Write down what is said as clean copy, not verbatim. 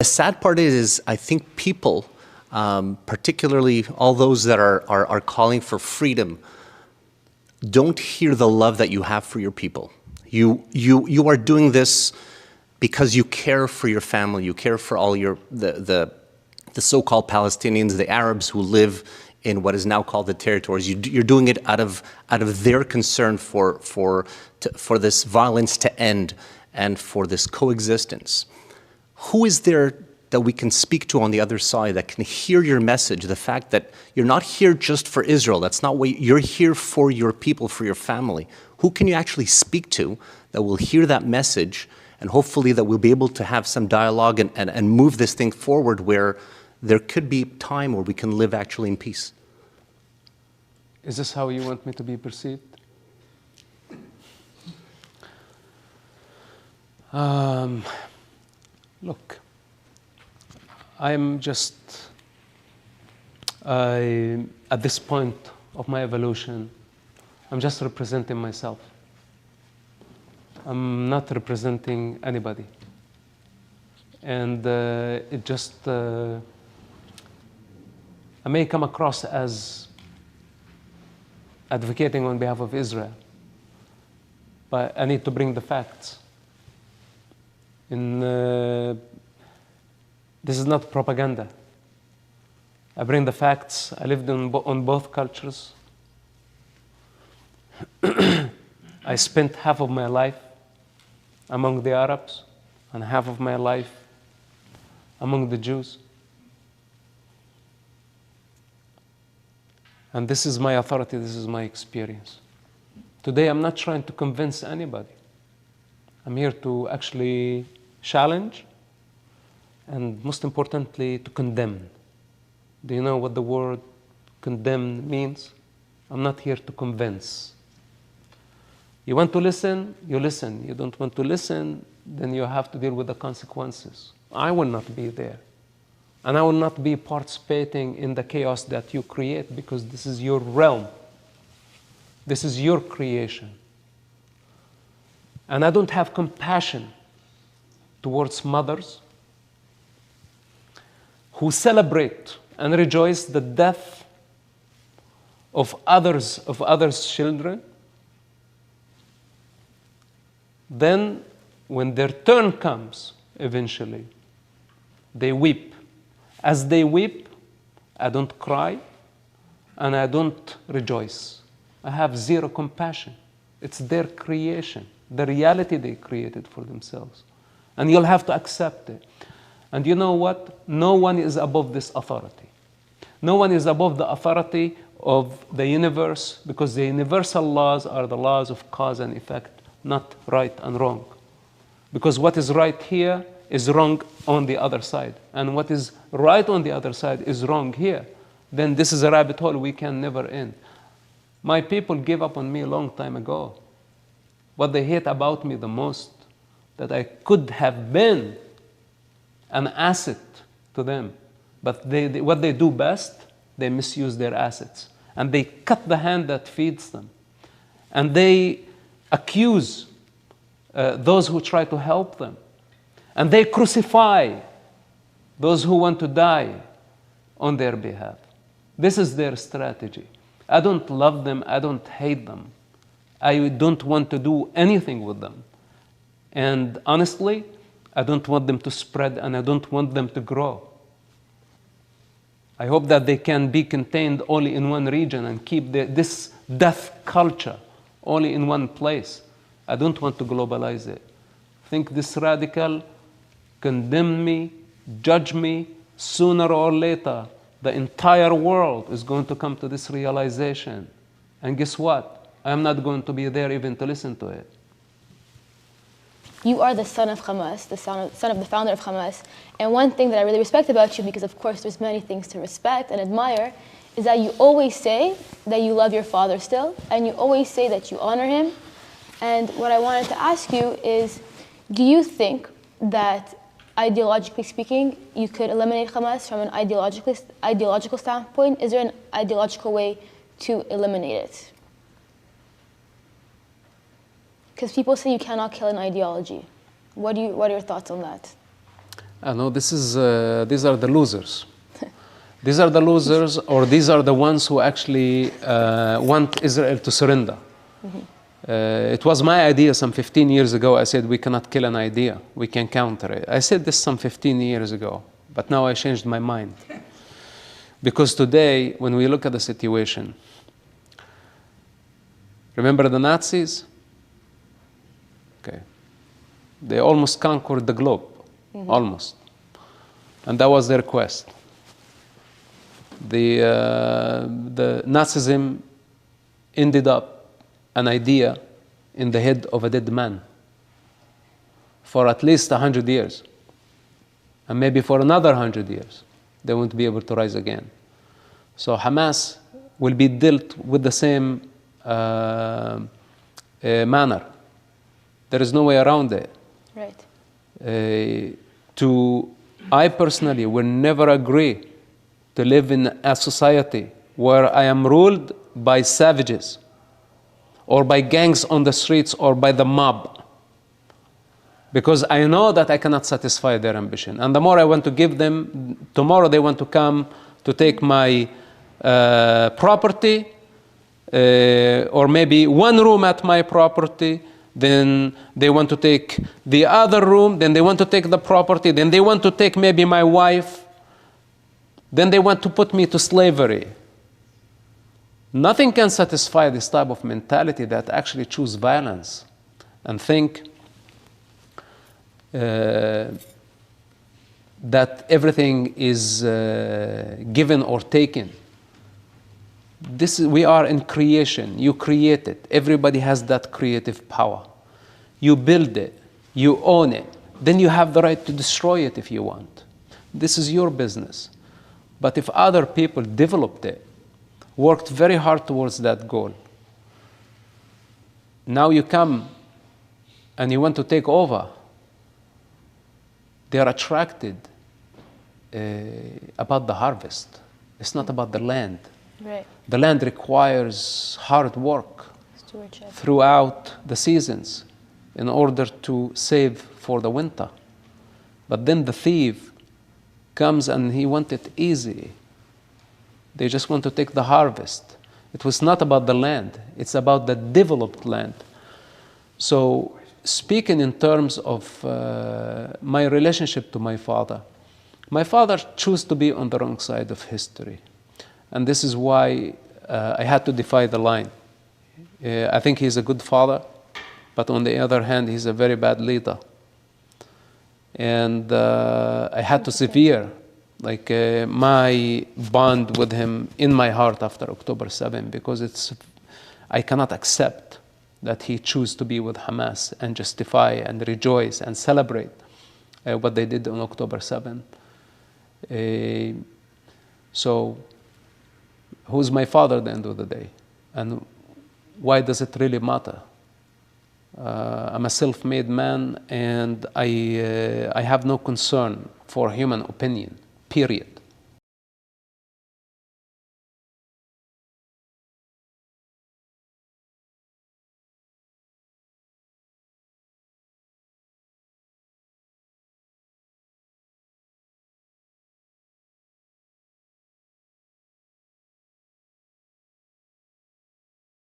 The sad part is I think people, particularly all those that are calling for freedom, don't hear the love that you have for your people. You are doing this because you care for your family, you care for all the so-called Palestinians, the Arabs who live in what is now called the territories. You're doing it out of their concern for this violence to end and for this coexistence. Who is there that we can speak to on the other side that can hear your message, the fact that you're not here just for Israel, that's not what you're here for, your people, for your family? Who can you actually speak to that will hear that message, and hopefully that we'll be able to have some dialogue and move this thing forward where there could be time where we can live actually in peace? Is this how you want me to be perceived? Look, I'm just, at this point of my evolution, I'm just representing myself. I'm not representing anybody. And it just, I may come across as advocating on behalf of Israel, but I need to bring the facts. This is not propaganda. I bring the facts. I lived on both cultures. I spent half of my life among the Arabs and half of my life among the Jews. And this is my authority, this is my experience. Today, I'm not trying to convince anybody. I'm here to actually challenge and, most importantly, to condemn. Do you know what the word condemn means? I'm not here to convince. You want to listen, you listen. You don't want to listen, then you have to deal with the consequences. I will not be there. And I will not be participating in the chaos that you create, because this is your realm. This is your creation. And I don't have compassion towards mothers who celebrate and rejoice the death of others' children. Then, when their turn comes, eventually, they weep. As they weep, I don't cry and I don't rejoice. I have zero compassion. It's their creation, the reality they created for themselves. And you'll have to accept it. And you know what? No one is above this authority. No one is above the authority of the universe, because the universal laws are the laws of cause and effect, not right and wrong. Because what is right here is wrong on the other side. And what is right on the other side is wrong here. Then this is a rabbit hole we can never end. My people gave up on me a long time ago. What they hate about me the most, that I could have been an asset to them. But what they do best, they misuse their assets. And they cut the hand that feeds them. And they accuse those who try to help them. And they crucify those who want to die on their behalf. This is their strategy. I don't love them. I don't hate them. I don't want to do anything with them. And honestly, I don't want them to spread, and I don't want them to grow. I hope that they can be contained only in one region and keep this death culture only in one place. I don't want to globalize it. Think this radical, condemn me, judge me. Sooner or later, the entire world is going to come to this realization. And guess what? I'm not going to be there even to listen to it. You are the son of Hamas, the son of the founder of Hamas. And one thing that I really respect about you, because of course there's many things to respect and admire, is that you always say that you love your father still, and you always say that you honor him. And what I wanted to ask you is, do you think that ideologically speaking, you could eliminate Hamas from an ideological standpoint? Is there an ideological way to eliminate it? Because people say you cannot kill an ideology. What are your thoughts on that? I know these are the losers. These are the losers, or these are the ones who actually want Israel to surrender. It was my idea some 15 years ago. I said, we cannot kill an idea. We can counter it. I said this some 15 years ago, but now I changed my mind. Because today, when we look at the situation, remember the Nazis? Okay. They almost conquered the globe, almost. And that was their quest. The Nazism ended up an idea in the head of a dead man for at least 100 years. And maybe for another 100 years, they won't be able to rise again. So Hamas will be dealt with the same manner. There is no way around it. Right. I personally will never agree to live in a society where I am ruled by savages or by gangs on the streets or by the mob, because I know that I cannot satisfy their ambition. And the more I want to give them, tomorrow they want to come to take my property, or maybe one room at my property, then they want to take the other room, then they want to take the property, then they want to take maybe my wife, then they want to put me to slavery. Nothing can satisfy this type of mentality that actually choose violence and think that everything is given or taken. We are in creation. You create it. Everybody has that creative power. You build it. You own it. Then you have the right to destroy it if you want. This is your business. But if other people developed it, worked very hard towards that goal, now you come and you want to take over, they are attracted about the harvest. It's not about the land. Right. The land requires hard work throughout the seasons in order to save for the winter. But then the thief comes and he wants it easy. They just want to take the harvest. It was not about the land. It's about the developed land. So speaking in terms of my relationship to my father chose to be on the wrong side of history. And this is why I had to defy the line. I think he's a good father, but on the other hand, he's a very bad leader. And I had to sever my bond with him in my heart after October 7, because I cannot accept that he chose to be with Hamas and justify and rejoice and celebrate what they did on October 7. So who's my father at the end of the day? And why does it really matter? I'm a self-made man, and I have no concern for human opinion, period.